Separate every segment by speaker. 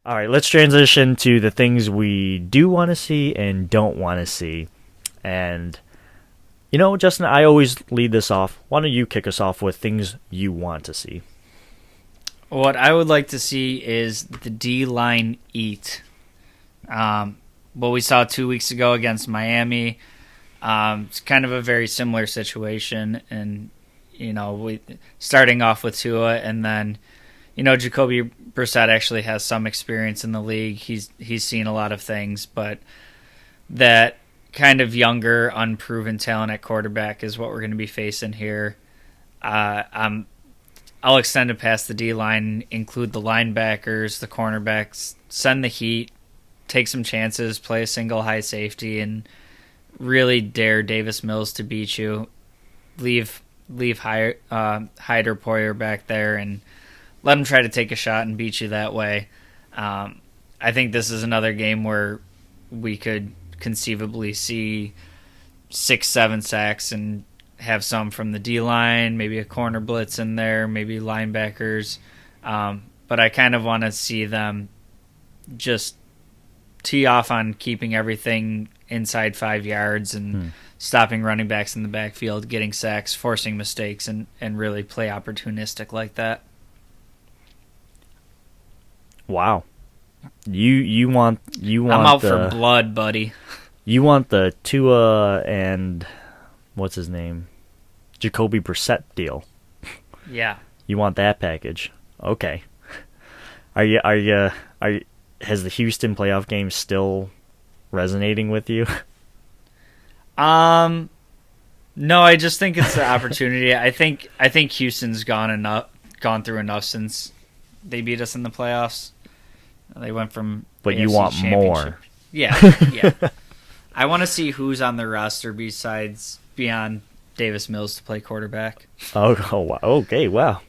Speaker 1: All right, let's transition to the things we do want to see and don't want to see. And, Justin, I always lead this off. Why don't you kick us off with things you want to see?
Speaker 2: What I would like to see is the D line eat. What we saw 2 weeks ago against Miami, it's kind of a very similar situation, and we starting off with Tua, and then Jacoby Brissett actually has some experience in the league. He's seen a lot of things, but that kind of younger, unproven talent at quarterback is what we're going to be facing here. I'll extend it past the D line, include the linebackers, the cornerbacks, send the heat, take some chances, play a single high safety, and really dare Davis Mills to beat you. Leave Hyder Poyer back there and let him try to take a shot and beat you that way. I think this is another game where we could conceivably see 6-7 sacks and have some from the D-line, maybe a corner blitz in there, maybe linebackers. But I kind of want to see them just tee off on keeping everything inside 5 yards and stopping running backs in the backfield, getting sacks, forcing mistakes, and really play opportunistic like that.
Speaker 1: Wow. You want
Speaker 2: I'm out for blood, buddy.
Speaker 1: You want the Tua and what's his name? Jacoby Brissett deal.
Speaker 2: Yeah.
Speaker 1: You want that package. Okay. Are you has the Houston playoff game still resonating with you?
Speaker 2: No, I just think it's the opportunity. I think Houston's gone through enough since they beat us in the playoffs. They went from
Speaker 1: But
Speaker 2: AFC
Speaker 1: you want more.
Speaker 2: Yeah. I want to see who's on the roster beyond Davis Mills to play quarterback.
Speaker 1: Oh wow. Okay, wow.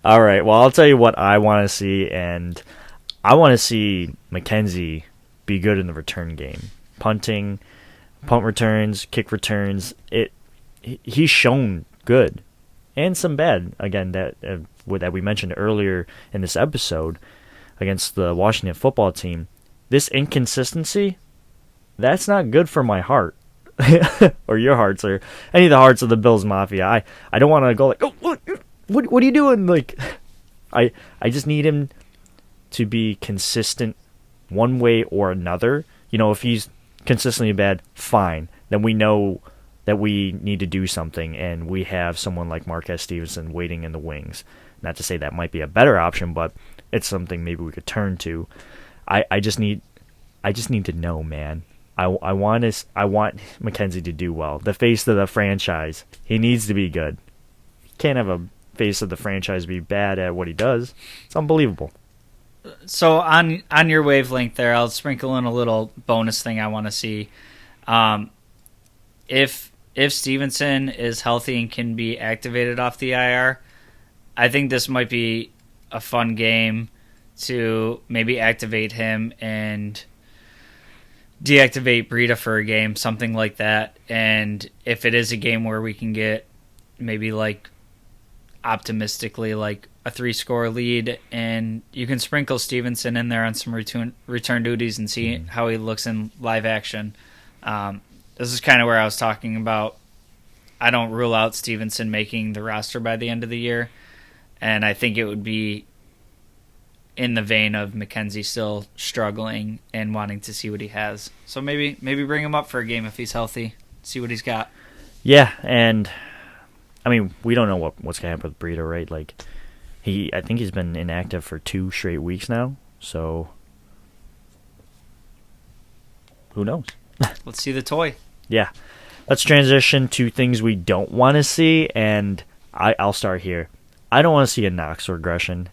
Speaker 1: All right, well, I'll tell you what I want to see, and I want to see McKenzie be good in the return game. Punting, punt returns, kick returns. He's shown good and some bad, again, that we mentioned earlier in this episode against the Washington football team. This inconsistency, that's not good for my heart. Or your hearts, or any of the hearts of the Bills Mafia. I don't want to go like, oh, what are you doing? Like, I just need him to be consistent one way or another. If he's consistently bad, fine. Then we know that we need to do something, and we have someone like Marquez Stevenson waiting in the wings. Not to say that might be a better option, but it's something maybe we could turn to. I just need to know, man. I want McKenzie to do well. The face of the franchise. He needs to be good. He can't have a face of the franchise be bad at what he does. It's unbelievable.
Speaker 2: So on your wavelength there, I'll sprinkle in a little bonus thing I want to see. If Stevenson is healthy and can be activated off the IR, I think this might be a fun game to maybe activate him and deactivate Breida for a game, something like that. And if it is a game where we can get maybe optimistically a 3-score lead, and you can sprinkle Stevenson in there on some return duties and see how he looks in live action. This is kind of where I was talking about. I don't rule out Stevenson making the roster by the end of the year, and I think it would be in the vein of McKenzie still struggling and wanting to see what he has. So maybe bring him up for a game if he's healthy, see what he's got.
Speaker 1: Yeah, and I mean, we don't know what's going to happen with Breida, right? I think he's been inactive for 2 straight weeks now, so who knows?
Speaker 2: Let's see the toy.
Speaker 1: Yeah. Let's transition to things we don't want to see, and I'll start here. I don't want to see a Knox regression.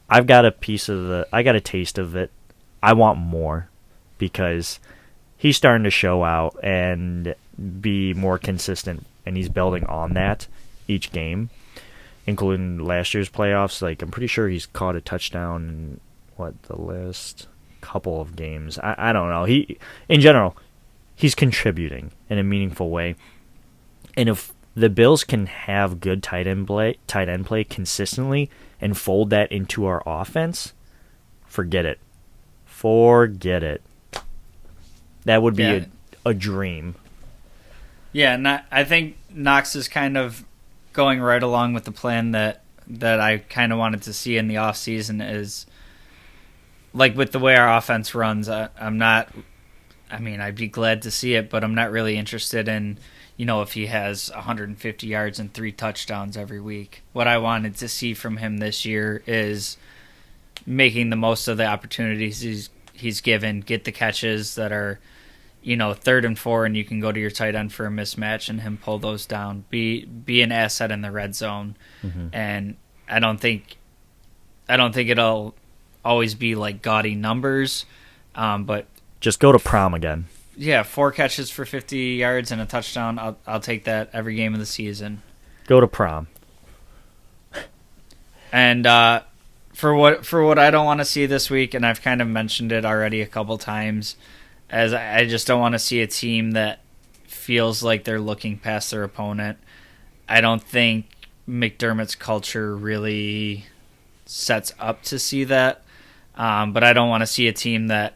Speaker 1: I got a taste of it. I want more because he's starting to show out and be more consistent, and he's building on that each game, including last year's playoffs. I'm pretty sure he's caught a touchdown in the last couple of games. I don't know. In general, he's contributing in a meaningful way, and if the Bills can have good tight end play consistently and fold that into our offense, forget it. Forget it. That would be
Speaker 2: Yeah.
Speaker 1: a dream.
Speaker 2: Yeah, I think Knox is kind of going right along with the plan that I kind of wanted to see in the offseason is, like, with the way our offense runs, I'm not, I mean, I'd be glad to see it, but I'm not really interested in, if he has 150 yards and 3 touchdowns every week. What I wanted to see from him this year is making the most of the opportunities he's given, get the catches that are, 3rd and 4, and you can go to your tight end for a mismatch and him pull those down. Be an asset in the red zone, and I don't think it'll always be like gaudy numbers, but
Speaker 1: just go to prom again.
Speaker 2: Yeah, 4 catches for 50 yards and a touchdown. I'll take that every game of the season.
Speaker 1: Go to prom.
Speaker 2: And for what I don't want to see this week, and I've kind of mentioned it already a couple times, as I just don't want to see a team that feels like they're looking past their opponent. I don't think McDermott's culture really sets up to see that, but I don't want to see a team that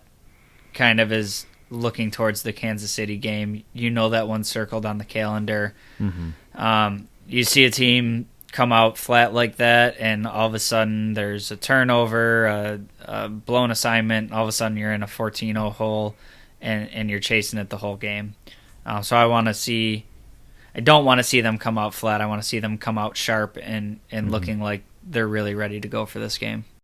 Speaker 2: kind of is looking towards the Kansas City game. That one's circled on the calendar. You see a team come out flat like that, and all of a sudden there's a turnover, a blown assignment, all of a sudden you're in a 14-0 hole, and you're chasing it the whole game. So I don't want to see them come out flat. I want to see them come out sharp and looking like they're really ready to go for this game.